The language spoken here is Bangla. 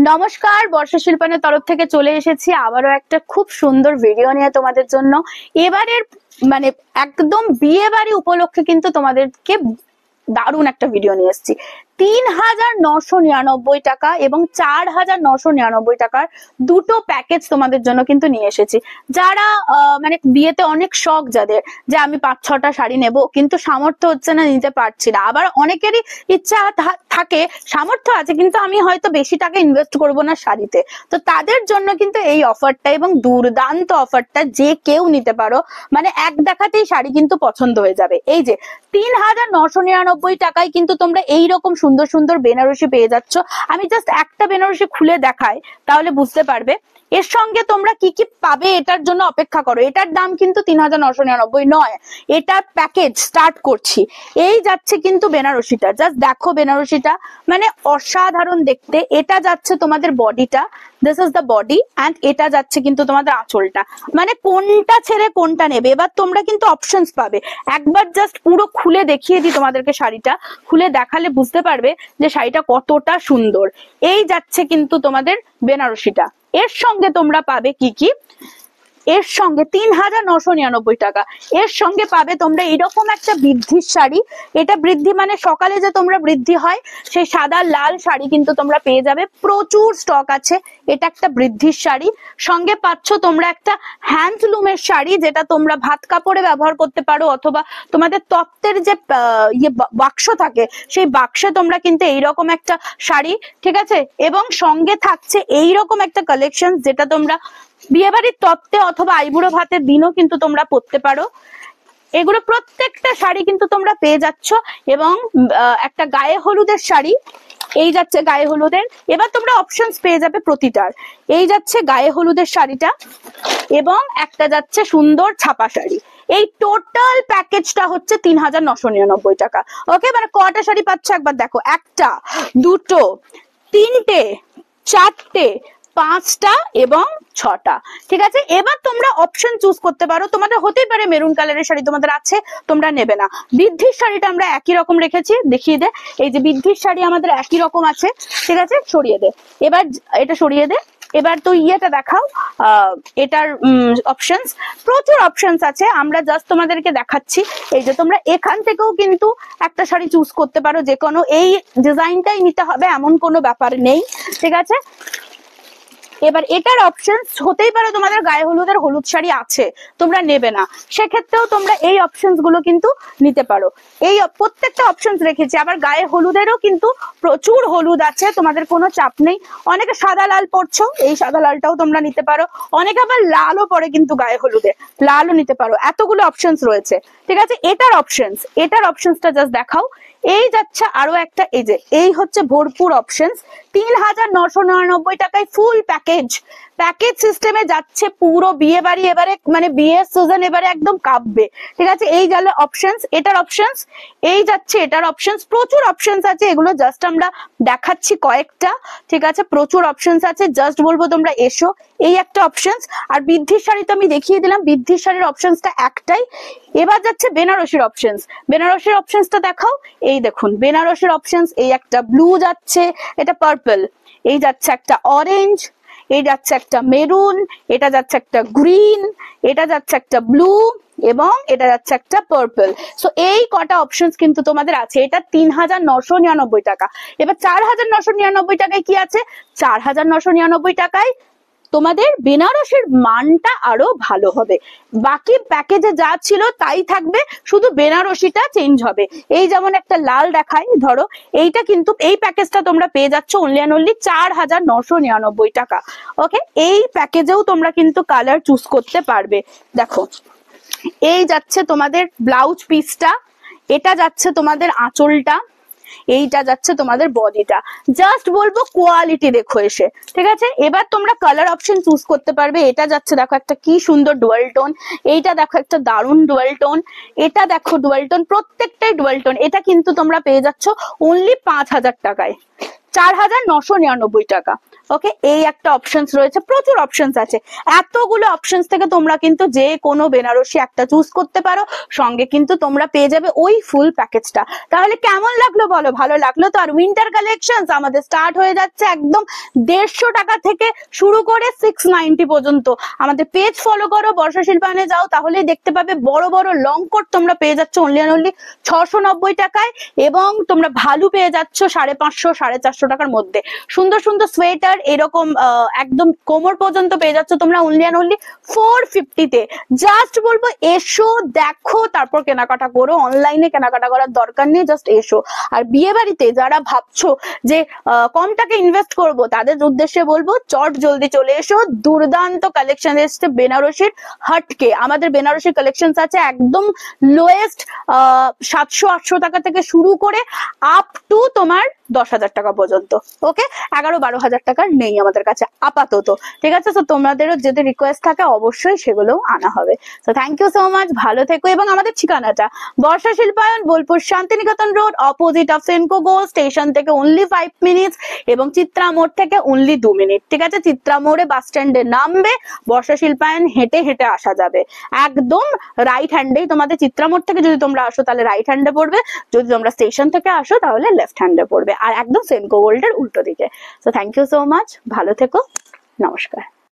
নমস্কার, বর্ষা শিল্পানের তরফ থেকে চলে এসেছি আবারও একটা খুব সুন্দর ভিডিও নিয়ে তোমাদের জন্য। এবারের মানে একদম বিয়ে বাড়ি উপলক্ষে কিন্তু তোমাদেরকে দারুণ একটা ভিডিও নিয়ে এসেছি। ৩,৯৯৯ টাকা এবং ৪,৯৯৯ টাকার দুটো প্যাকেজ তোমাদের জন্য কিন্তু নিয়ে এসেছি। যারা মানে বিয়েতে অনেক শখ, যাদের যে আমি ৫-৬টা শাড়ি নেব কিন্তু সামর্থ্য হচ্ছে না, নিতে পারছি না, আবার অনেকেরই ইচ্ছা থাকে, সামর্থ্য আছে কিন্তু আমি হয়তো বেশি টাকা ইনভেস্ট করব না শাড়িতে, তো তাদের জন্য কিন্তু এই অফারটা এবং দুর্দান্ত অফারটা যে কেউ নিতে পারো, মানে এক দেখাতেই শাড়ি কিন্তু পছন্দ হয়ে যাবে। এই যে ৩,৯৯৯ টাকায় কিন্তু তোমরা এইরকম সুন্দর সুন্দর বেনারসি পেয়ে যাচ্ছ। আমি জাস্ট একটা বেনারসি খুলে দেখাই, তাহলে বুঝতে পারবে এর সঙ্গে তোমরা কি কি পাবে। এটার জন্য অপেক্ষা করো, এটার দাম কিন্তু ৩,৯৯৯ নয়, এটা প্যাকেজ স্টার্ট করছি। এই যাচ্ছে কিন্তু বেনারসিটা, জাস্ট দেখো বেনারসিটা মানে অসাধারণ দেখতে। এটা যাচ্ছে তোমাদের বডিটা, this is the body, and এটা যাচ্ছে কিন্তু তোমাদের আঁচলটা। মানে কোনটা ছেড়ে কোনটা নেবে, এবার তোমরা কিন্তু অপশনস পাবে। একবার জাস্ট পুরো খুলে দেখিয়ে দিই তোমাদেরকে, শাড়িটা খুলে দেখালে বুঝতে পারবে যে শাড়িটা কতটা সুন্দর। এই যাচ্ছে কিন্তু তোমাদের বেনারসিটা। এর সঙ্গে তোমরা পাবে কি কি, এর সঙ্গে ৩,৯৯৯ টাকা, এর সঙ্গে পাবে তোমরা এরকম একটা বৃদ্ধির শাড়ি। এটা বৃদ্ধি মানে সকালে যে তোমরা বৃদ্ধি হয় সেই সাদা লাল শাড়ি কিন্তু তোমরা পেয়ে যাবে, প্রচুর স্টক আছে। এটা একটা বৃদ্ধির শাড়ি, সঙ্গে পাচ্ছ তোমরা একটা হ্যান্ডলুমের শাড়ি, যেটা তোমরা ভাত কাপড়ে ব্যবহার করতে পারো, অথবা তোমাদের তত্ত্বের যে বাক্স থাকে সেই বাক্সে তোমরা কিন্তু এইরকম একটা শাড়ি, ঠিক আছে। এবং সঙ্গে থাকছে এইরকম একটা কালেকশন, যেটা তোমরা বিয়েবাড়ির তত্ত্বে অথবা আইবুড়ো ভাতের দিনও কিন্তু তোমরা পরতে পারো। এগুলো প্রত্যেকটা শাড়ি কিন্তু তোমরা পেয়ে যাচ্ছ। এবং একটা গায়ে হলুদের শাড়ি, এই যাচ্ছে গায়ে হলুদের। এবার তোমরা অপশনস পেয়ে যাবে প্রতিটার। এই যাচ্ছে গায়ে হলুদের শাড়িটা, এবং একটা যাচ্ছে সুন্দর ছাপা শাড়ি। এই টোটাল প্যাকেজটা হচ্ছে ৩,৯৯৯ টাকা। ওকে, মানে কটা শাড়ি পাচ্ছ একবার দেখো, একটা, দুটো, তিনটে, চারটে, 5টা এবং 6টা, ঠিক আছে। এবার তোমরা অপশন চুজ করতে পারো। তোমাদের হতেই পারে মেরুন কালারের শাড়ি তোমাদের আছে, তোমরা নেবে না। বৃদ্ধির শাড়িটা আমরা একই রকম রেখেছি, দেখিয়ে দে। এই যে বৃদ্ধির শাড়ি আমাদের একই রকম আছে, ঠিক আছে। সরিয়ে দে, এবার এটা সরিয়ে দে। এবার তো ইয়েটা দেখাও, এটার অপশনস, প্রচুর অপশনস আছে, আমরা জাস্ট তোমাদেরকে দেখাচ্ছি। এই যে তোমরা এখান থেকেও কিন্তু একটা শাড়ি চুজ করতে পারো, যে কোনো এই ডিজাইনটাই নিতে হবে এমন কোনো ব্যাপার নেই, ঠিক আছে। এবার এটার অপশন হতেই পারে তোমাদের গায়ে হলুদের হলুদ শাড়ি আছে, তোমরা নেবে না, সেক্ষেত্রেও তোমরা এই অপশনস গুলো কিন্তু নিতে পারো। এই প্রত্যেকটা অপশনস রেখেছি। আবার গায়ে হলুদেরও কিন্তু প্রচুর হলুদ আছে, তোমাদের কোনো চাপ নেই। অনেকে সাদা লাল পরছো, এই সাদা লালটাও তোমরা নিতে পারো। অনেকে আবার লালও পরে কিন্তু গায়ে হলুদে, লালও নিতে পারো। এতগুলো অপশনস রয়েছে, ঠিক আছে। এটার অপশনসটা জাস্ট দেখাও। এই যাচ্ছে আরো একটা, এই যে এই হচ্ছে ভরপুর অপশনস। ৩,৯৯৯ টাকায় ফুল প্যাকেজ সিস্টেমে যাচ্ছে পুরো বিয়ে বাড়ি। এবারে মানে বিয়ের সিজন এবারে একদম কাঁপবে, ঠিক আছে। এই গেল অপশনস, এটার অপশনস। এই যাচ্ছে এটার অপশনস, প্রচুর অপশনস আছে, এগুলো জাস্ট আমরা দেখাচ্ছি কয়েকটা, ঠিক আছে। প্রচুর অপশনস আছে, জাস্ট বলবো তোমরা এসো। এই একটা অপশনস। আর বৃদ্ধির শাড়ি তো আমি দেখিয়ে দিলাম, বৃদ্ধির শাড়ির অপশনসটা একটাই। এবার যাচ্ছে বেনারসির অপশনস। বেনারসির অপশনসটা দেখাও। এই দেখুন বেনারসির অপশনস, এই একটা ব্লু যাচ্ছে, এটা পার্পল, এই যাচ্ছে একটা অরেঞ্জ, এই যাচ্ছে একটা মেরুন, এটা যাচ্ছে একটা গ্রিন, এটা যাচ্ছে একটা ব্লু, এবং এটা যাচ্ছে একটা পার্পল। সো এই কটা অপশনস কিন্তু তোমাদের আছে। এটা ৩,৯৯৯ টাকা। এবার ৪,৯৯৯ টাকায় কি আছে, ৪,৯৯৯ টাকায় তোমাদের বেনারসির মানটা আরো ভালো হবে। বাকি প্যাকেজে যা ছিল তাই থাকবে, শুধু বেনারসিটা চেঞ্জ হবে। এই যেমন একটা লাল দেখাই, ধরো এইটা কিন্তু এই প্যাকেজটা তোমরা পেয়ে যাচ্ছ অনলি অ্যান্ড অনলি ৪,৯৯৯ টাকা। ওকে, এই প্যাকেজেও তোমরা কিন্তু কালার চুজ করতে পারবে। দেখো এই যাচ্ছে তোমাদের ব্লাউজ পিসটা, এটা যাচ্ছে তোমাদের আঁচলটা, এইটা যাচ্ছে তোমাদের বডিটা। জাস্ট বলবো কোয়ালিটি দেখো এসে, ঠিক আছে। এবার তোমরা কালার অপশন চুজ করতে পারবে। এটা যাচ্ছে দেখো একটা কি সুন্দর ডুয়াল টোন, এইটা দেখো একটা দারুণ ডুয়াল টোন, এটা দেখো ডুয়াল টোন, প্রত্যেকটাই ডুয়াল টোন। এটা কিন্তু তোমরা পেয়ে যাচ্ছ অনলি 5,000 টাকায়, ৪,৯৯৯ টাকা। ওকে, এই একটা অপশনস রয়েছে, প্রচুর অপশনস আছে। এতগুলো অপশনস থেকে তোমরা কিন্তু যে কোনো বেনারসি একটা চুজ করতে পারো, সঙ্গে কিন্তু তোমরা পেয়ে যাবে ওই ফুল প্যাকেজটা। তাহলে কেমন লাগলো বলো? ভালো লাগলো তো? আর উইন্টার কালেকশনস আমাদের স্টার্ট হয়ে যাচ্ছে একদম 150 টাকা থেকে শুরু করে 690 পর্যন্ত। আমাদের পেজ ফলো করো, বর্ষা শিল্পায়নে যাও, তাহলেই দেখতে পাবে বড় বড় লং কোট তোমরা পেয়ে যাচ্ছ অনলি অ্যান্ড অনলি 690 টাকায়, এবং তোমরা ভালো পেয়ে যাচ্ছ 550 450 টাকার মধ্যে। সুন্দর সুন্দর সোয়েটার এরকম একদম কোমর পর্যন্ত পেয়ে যাচ্ছ তোমরা অনলি অ্যান্ড অনলি 450 তে। জাস্ট বলবো এসো, দেখো, তারপর কেনাকাটা করো। অনলাইনে কেনাকাটা করার দরকার নেই, জাস্ট এসো। আর বিয়ে বাড়িতে যারা ভাবছো যে কম টাকা ইনভেস্ট করব, তাদের উদ্দেশ্যে বলবো চট জলদি চলে এসো। দুর্দান্ত কালেকশন এসছে বেনারসির হটকে। আমাদের বেনারসির কালেকশন আছে একদম লোয়েস্ট 700-800 টাকা থেকে শুরু করে আপ টু তোমার 10,000 টাকা পর্যন্ত। ওকে, 11-12 হাজার টাকার নেই আমাদের কাছে আপাতত। ঠিক আছে, তো তোমাদেরও যদি রিকোয়েস্ট থাকে অবশ্যই সেগুলোও আনা হবে। তো থ্যাংক ইউ সো মাচ, ভালো থেকো। এবং আমাদের ঠিকানাটা Barsha Shilpayan, Bolpur Santiniketan road, opposite of Senco gold station থেকে অনলি 5 মিনিটস, এবং চিত্রা মোড় থেকে অনলি 2 মিনিট। ঠিক আছে, চিত্রা মোড়ে বাস স্ট্যান্ডে নামবে, বর্ষা শিল্পায়ন হেঁটে হেঁটে আসা যাবে। একদম রাইট হ্যান্ডেই তোমাদের চিত্রা মোড় থেকে যদি তোমরা আসো তাহলে রাইট হ্যান্ডে পড়বে, যদি তোমরা স্টেশন থেকে আসো তাহলে লেফট হ্যান্ডে পড়বে, আর একদম সেনকো গোল্ডের উল্টো দিকে। তো থ্যাংক ইউ সো মাচ, ভালো থেকো, নমস্কার।